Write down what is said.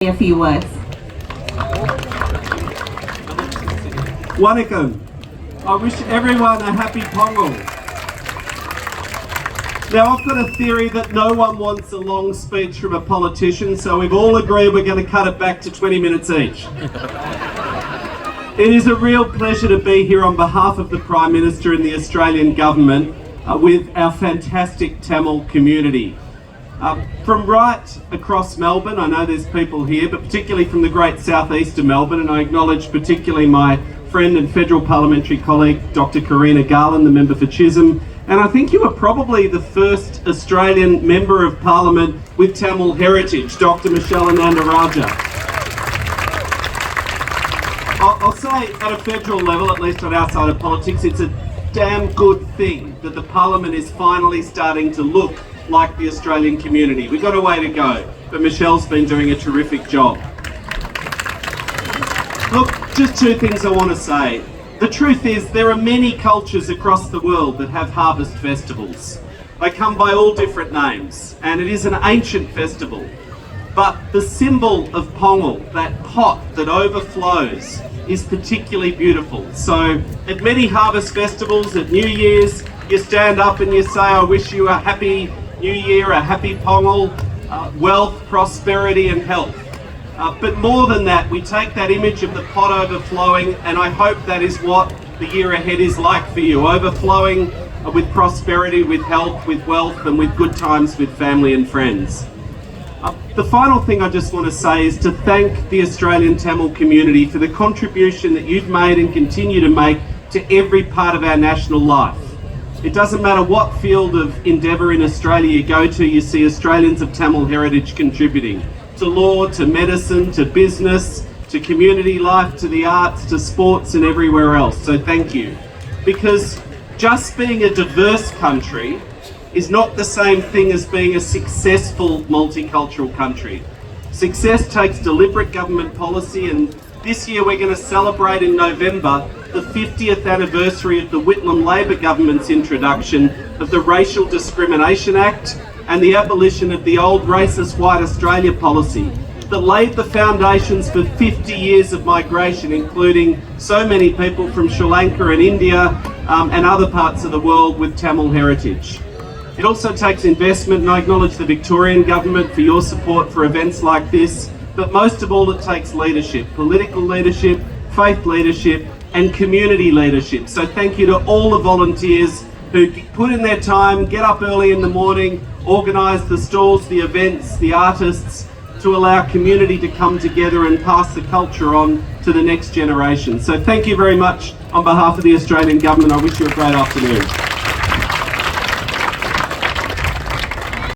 A few words. Wanakkam. I wish everyone a happy Pongal. Now, I've got a theory that no one wants a long speech from a politician, so we've all agreed we're going to cut it back to 20 minutes each. It is a real pleasure to be here on behalf of the Prime Minister and the Australian Government with our fantastic Tamil community. From right across Melbourne, I know there's people here, but particularly from the great southeast of Melbourne, and I acknowledge particularly my friend and federal parliamentary colleague, Dr. Karina Garland, the member for Chisholm, and I think you are probably the first Australian member of parliament with Tamil heritage, Dr. Michelle Anandaraja. I'll say at a federal level, at least on our side of politics, it's a damn good thing that the parliament is finally starting to look like the Australian community. We've got a way to go, but Michelle's been doing a terrific job. Look, just two things I want to say. The truth is, there are many cultures across the world that have harvest festivals. They come by all different names, and it is an ancient festival. But the symbol of Pongal, that pot that overflows, is particularly beautiful. So at many harvest festivals, at New Year's, you stand up and you say, I wish you a happy New Year, a happy Pongal, wealth, prosperity and health. But more than that, we take that image of the pot overflowing, and I hope that is what the year ahead is like for you, overflowing with prosperity, with health, with wealth and with good times with family and friends. The final thing I just want to say is to thank the Australian Tamil community for the contribution that you've made and continue to make to every part of our national life. It doesn't matter what field of endeavour in Australia you go to, you see Australians of Tamil heritage contributing. To law, to medicine, to business, to community life, to the arts, to sports and everywhere else. So thank you. Because just being a diverse country is not the same thing as being a successful multicultural country. Success takes deliberate government policy, and this year we're going to celebrate in November the 50th anniversary of the Whitlam Labor government's introduction of the Racial Discrimination Act and the abolition of the old racist White Australia policy that laid the foundations for 50 years of migration, including so many people from Sri Lanka and India and other parts of the world with Tamil heritage. It also takes investment, and I acknowledge the Victorian government for your support for events like this, but most of all it takes leadership, political leadership, faith leadership and community leadership. So thank you to all the volunteers who put in their time, get up early in the morning, organise the stalls, the events, the artists, to allow community to come together and pass the culture on to the next generation. So thank you very much on behalf of the Australian Government. I wish you a great afternoon.